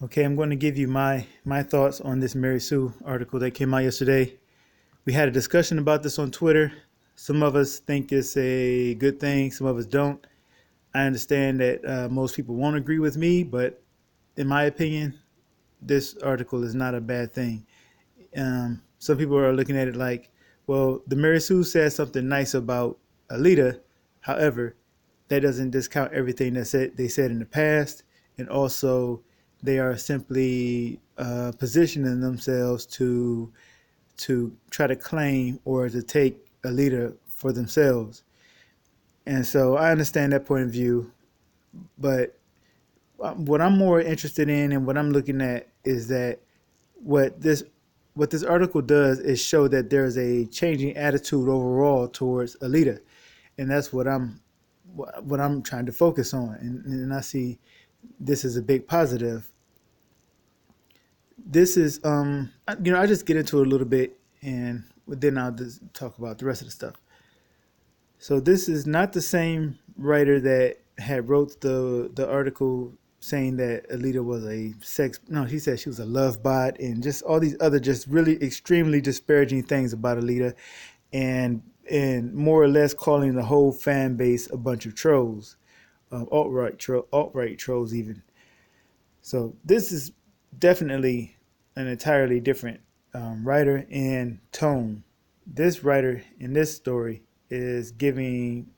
Okay, I'm going to give you my thoughts on this Mary Sue article that came out yesterday. We had a discussion about this on Twitter. Some of us think it's a good thing, some of us don't. I understand that most people won't agree with me, but in my opinion, this article is not a bad thing. Some people are looking at it like, well, the Mary Sue says something nice about Alita. However, that doesn't discount everything that they said in the past, and also they are simply positioning themselves to try to claim or to take Alita for themselves. And so I understand that point of view, but what I'm more interested in and what I'm looking at is that what this what this article does is show that there's a changing attitude overall towards Alita, and that's what I'm trying to focus on, and I see this is a big positive. This is I just get into it a little bit, and then I'll just talk about the rest of the stuff. So this is not the same writer that had wrote the article saying that Alita was a sex. No, he said she was a love bot and just all these other just really extremely disparaging things about Alita, and more or less calling the whole fan base a bunch of trolls, alt right trolls even. So this is definitely an entirely different writer and tone. This writer in this story is giving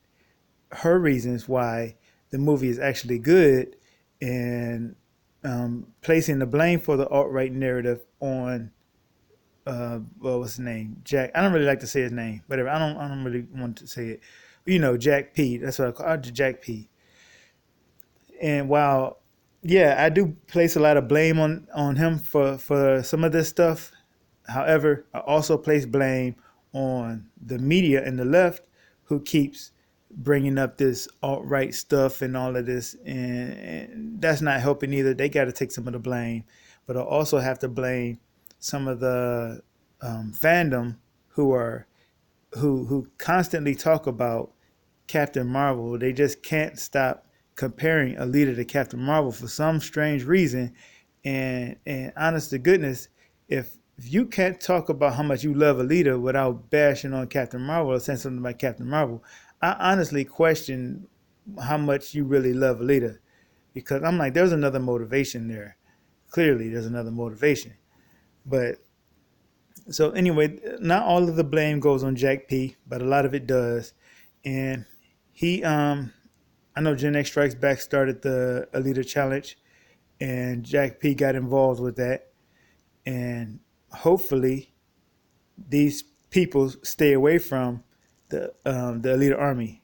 her reasons why the movie is actually good, and placing the blame for the alt right narrative on what's his name, Jack. I don't really like to say his name, whatever. I don't really want to say it. Jack P. That's what I call Jack P. And while yeah, I do place a lot of blame on him for some of this stuff. However, I also place blame on the media and the left, who keeps bringing up this alt right stuff and all of this, and that's not helping either. They got to take some of the blame, but I also have to blame some of the fandom who are who constantly talk about Captain Marvel. They just can't stop comparing Alita to Captain Marvel for some strange reason. And honest to goodness, if you can't talk about how much you love Alita without bashing on Captain Marvel or saying something about Captain Marvel, I honestly question how much you really love Alita, because I'm like, there's another motivation there. Clearly, there's another motivation. But so anyway, not all of the blame goes on Jack P, but a lot of it does. And he, I know Gen X Strikes Back started the Alita Challenge, and Jack P got involved with that. And hopefully, these people stay away from the Alita Army.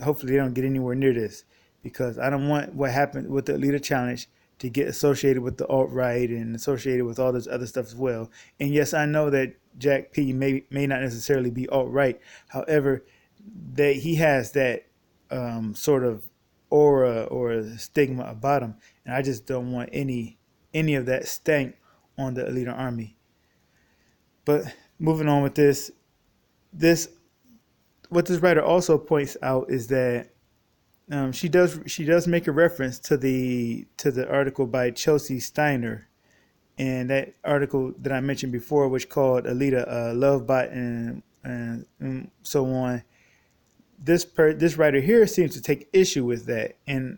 Hopefully, they don't get anywhere near this, because I don't want what happened with the Alita Challenge to get associated with the alt right and associated with all this other stuff as well. And yes, I know that Jack P may not necessarily be alt right. However, that he has that sort of aura or stigma about him, and I just don't want any of that stank on the Alita Army. But moving on with this what this writer also points out is that she does make a reference to the article by Chelsea Steiner, and that article that I mentioned before, which called Alita Love Bot and so on. This writer here seems to take issue with that, and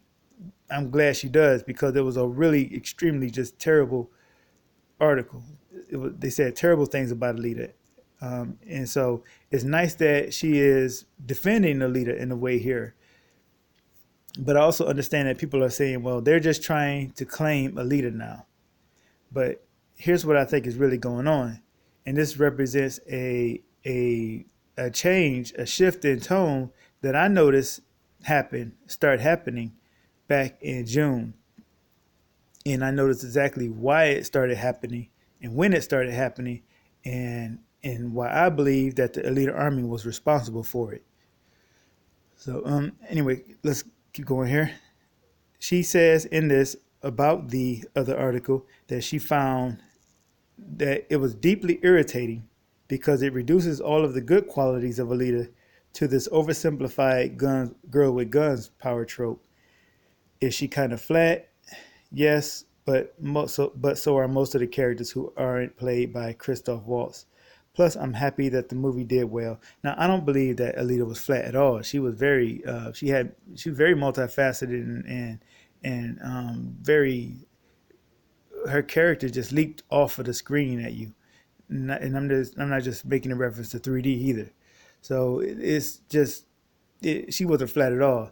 I'm glad she does, because it was a really extremely just terrible article. They said terrible things about Alita, and so it's nice that she is defending Alita in a way here. But I also understand that people are saying, well, they're just trying to claim Alita now. But here's what I think is really going on, and this represents a change, a shift in tone that I noticed start happening back in June, and I noticed exactly why it started happening and when it started happening, and why I believe that the Alita Army was responsible for it. So anyway, let's keep going here. She says in this about the other article that she found that it was deeply irritating because it reduces all of the good qualities of Alita to this oversimplified girl with guns power trope. Is she kind of flat? Yes. but so are most of the characters who aren't played by Christoph Waltz. Plus, I'm happy that the movie did well. Now, I don't believe that Alita was flat at all. She was very, she was very multifaceted and very. Her character just leaped off of the screen at you, and I'm not just making a reference to 3D either. So it's just she wasn't flat at all.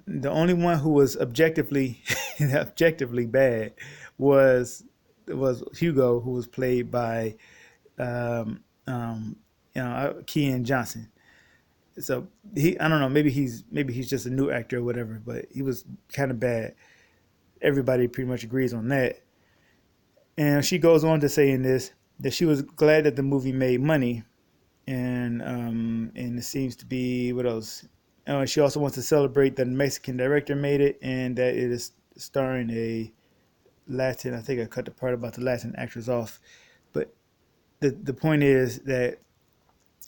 The only one who was objectively objectively bad was was Hugo, who was played by um, um, Kean Johnson. So I don't know, maybe he's just a new actor or whatever, but he was kind of bad. Everybody pretty much agrees on that. And she goes on to say in this that she was glad that the movie made money, and it seems to be what else. She also wants to celebrate that the Mexican director made it, and that it is starring a Latin. I think I cut the part about the Latin actress off, but the point is that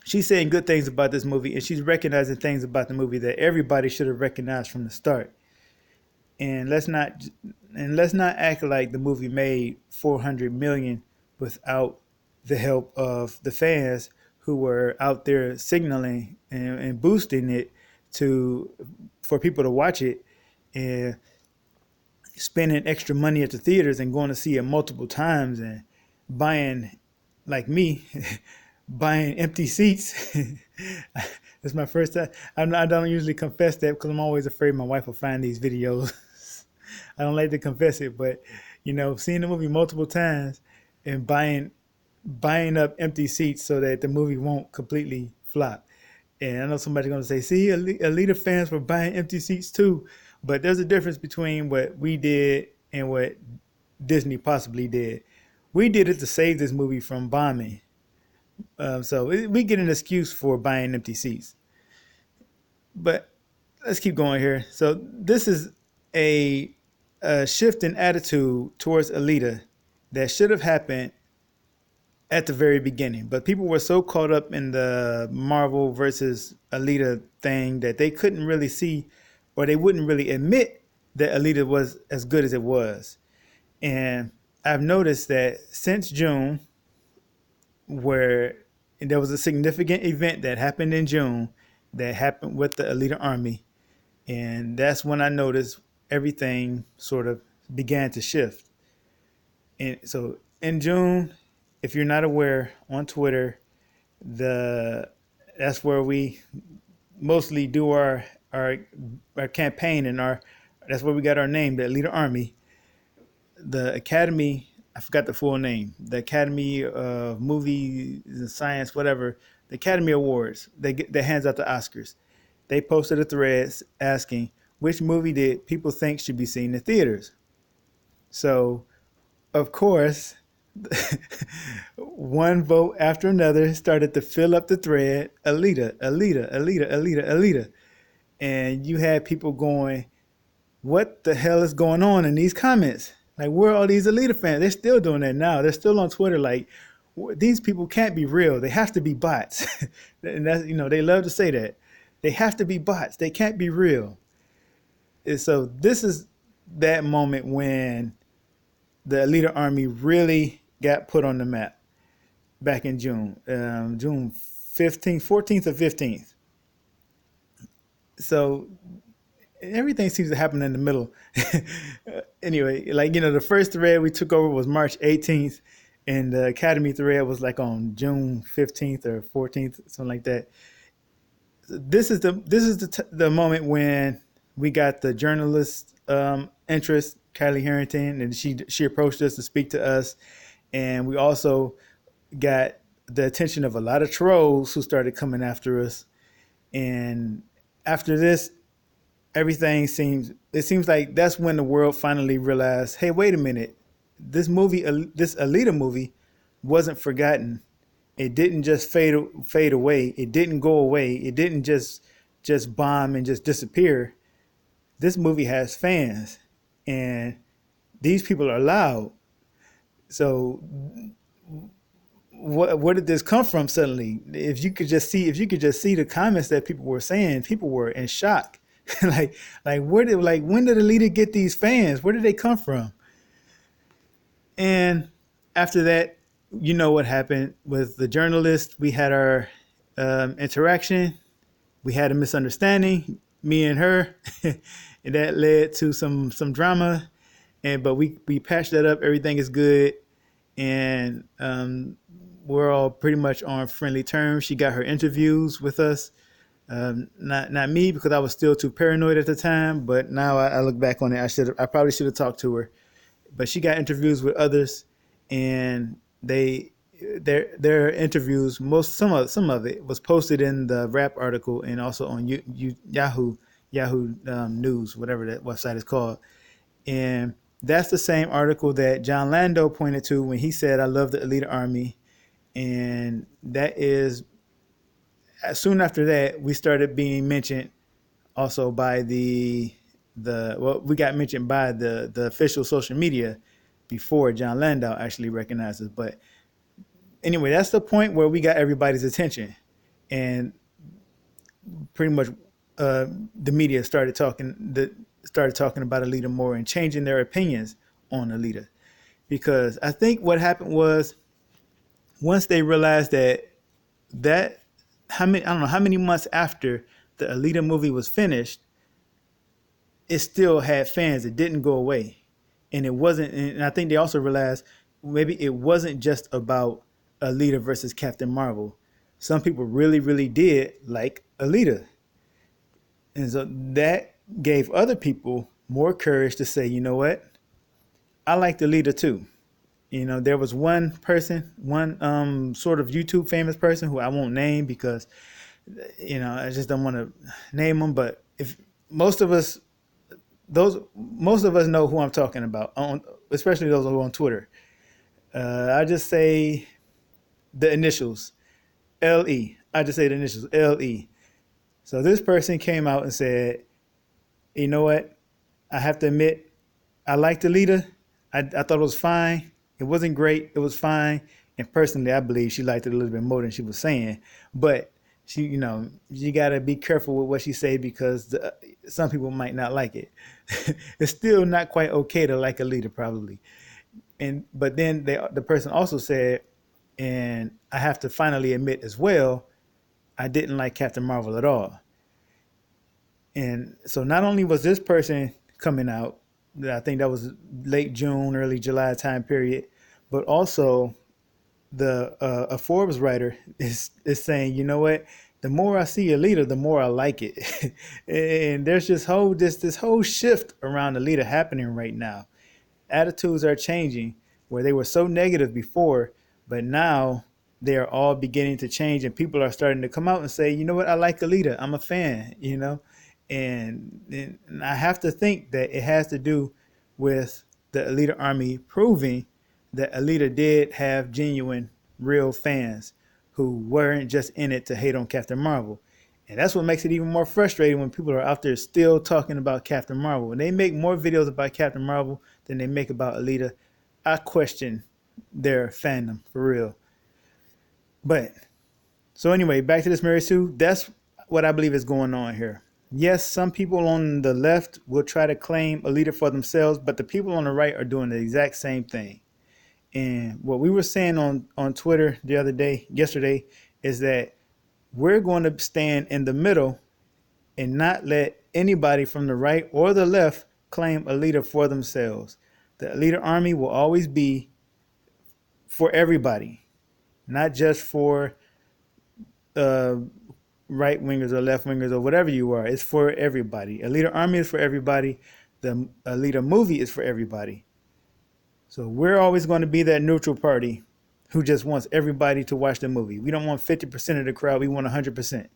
she's saying good things about this movie, and she's recognizing things about the movie that everybody should have recognized from the start. And let's not act like the movie made 400 million without the help of the fans who were out there signaling and boosting it to for people to watch it and spending extra money at the theaters and going to see it multiple times and buying like me buying empty seats. It's my first time. I don't usually confess that because I'm always afraid my wife will find these videos. I don't like to confess it, but seeing the movie multiple times and buying up empty seats so that the movie won't completely flop. And I know somebody's going to say, "See, Alita fans were buying empty seats too," but there's a difference between what we did and what Disney possibly did. We did it to save this movie from bombing, so we get an excuse for buying empty seats. But let's keep going here. So this is a, a shift in attitude towards Alita that should have happened at the very beginning. But people were so caught up in the Marvel versus Alita thing that they couldn't really see or they wouldn't really admit that Alita was as good as it was. And I've noticed that since June, where there was a significant event that happened in June that happened with the Alita Army, and that's when I noticed everything sort of began to shift. And so in June, if you're not aware, on Twitter, the that's where we mostly do our campaign and our that's where we got our name, the Alita Army. The Academy, I forgot the full name, the Academy of Movie and Science, whatever, the Academy Awards. They hands out the Oscars. They posted a thread asking which movie did people think should be seen in theaters. So, of course, one vote after another started to fill up the thread. Alita, Alita, Alita, Alita, Alita, and you had people going, "What the hell is going on in these comments? Like, where are all these Alita fans?" They're still doing that now. They're still on Twitter like, "These people can't be real. They have to be bots." And that's they love to say that. They have to be bots. They can't be real. And so this is that moment when the Alita Army really got put on the map back in June, June 15th, 14th or 15th. So everything seems to happen in the middle. Anyway, like, the first thread we took over was March 18th, and the Academy thread was like on June 15th or 14th, something like that. This is the moment when we got the journalist interest, Kylie Harrington, and she approached us to speak to us, and we also got the attention of a lot of trolls who started coming after us. And after this, it seems like that's when the world finally realized, hey, wait a minute, this Alita movie wasn't forgotten. It didn't just fade away. It didn't go away. It didn't just bomb and just disappear. This movie has fans, and these people are loud. So where did this come from suddenly? If you could just see the comments that people were saying, people were in shock. like when did Alita get these fans? Where did they come from? And after that, you know what happened with the journalist. We had our interaction. We had a misunderstanding, me and her, and that led to some drama. And but we patched that up. Everything is good, and we're all pretty much on friendly terms. She got her interviews with us. Not me because I was still too paranoid at the time. But now I look back on it, I probably should have talked to her. But she got interviews with others, and their interviews, some of it was posted in the rap article and also on Yahoo News, whatever that website is called. And that's the same article that John Lando pointed to when he said, "I love the Alita Army." And that is soon after that we started being mentioned also by we got mentioned by the official social media before John Landau actually recognized us. But anyway, that's the point where we got everybody's attention, and pretty much the media started talking about Alita more and changing their opinions on Alita, because I think what happened was once they realized that how many I don't know how many months after the Alita movie was finished, it still had fans. It didn't go away, and it wasn't. And I think they also realized maybe it wasn't just about Alita versus Captain Marvel. Some people really, really did like Alita, and so that gave other people more courage to say, you know what, I liked Alita too. You know, there was one person, one sort of YouTube famous person who I won't name because, I just don't want to name them. But if most of us most of us know who I'm talking about, especially those who are on Twitter. I just say the initials, LE. I just say the initials, LE. So this person came out and said, you know what? I have to admit, I liked Alita. I thought it was fine. It wasn't great. It was fine. And personally, I believe she liked it a little bit more than she was saying. But she, you got to be careful with what she say because some people might not like it. It's still not quite okay to like Alita, probably. But then the person also said, and I have to finally admit as well, I didn't like Captain Marvel at all. And so not only was this person coming out, I think that was late June, early July time period, but also the a Forbes writer is saying, you know what? The more I see Alita, the more I like it. And there's this whole shift around Alita happening right now. Attitudes are changing where they were so negative before, but now they are all beginning to change, and people are starting to come out and say, you know what, I like Alita. I'm a fan, and I have to think that it has to do with the Alita Army proving that Alita did have genuine, real fans who weren't just in it to hate on Captain Marvel. And that's what makes it even more frustrating when people are out there still talking about Captain Marvel. When they make more videos about Captain Marvel than they make about Alita, I question their fandom for real. But so anyway, back to this Mary Sue. That's what I believe is going on here. Yes, some people on the left will try to claim Alita for themselves, but the people on the right are doing the exact same thing. And what we were saying on Twitter yesterday, is that we're going to stand in the middle and not let anybody from the right or the left claim Alita for themselves. The Alita Army will always be for everybody, not just for uh, right wingers or left wingers or whatever you are. It's for everybody. Alita Army is for everybody. The Alita movie is for everybody. So we're always going to be that neutral party who just wants everybody to watch the movie. We don't want 50% of the crowd. We want 100%,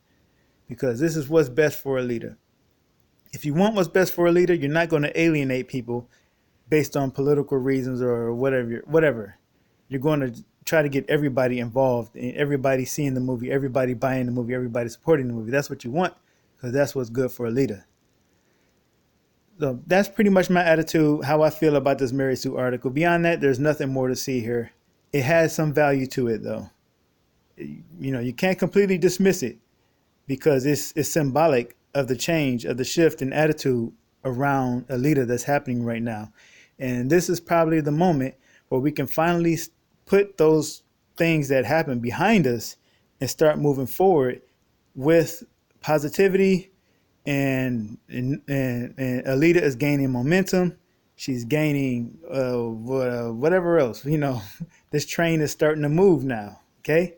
because this is what's best for Alita. If you want what's best for Alita, you're not going to alienate people based on political reasons or whatever. You're going to try to get everybody involved and everybody seeing the movie, everybody buying the movie, everybody supporting the movie. That's what you want, because that's what's good for Alita. So that's pretty much my attitude, how I feel about this Mary Sue article. Beyond that, there's nothing more to see here. It has some value to it, though. You can't completely dismiss it because it's symbolic of the change, of the shift in attitude around Alita that's happening right now. And this is probably the moment where we can finally put those things that happen behind us and start moving forward with positivity. And Alita is gaining momentum. She's gaining whatever else. This train is starting to move now. Okay,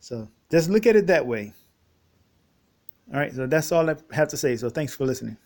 so just look at it that way. All right, so that's all I have to say. So thanks for listening.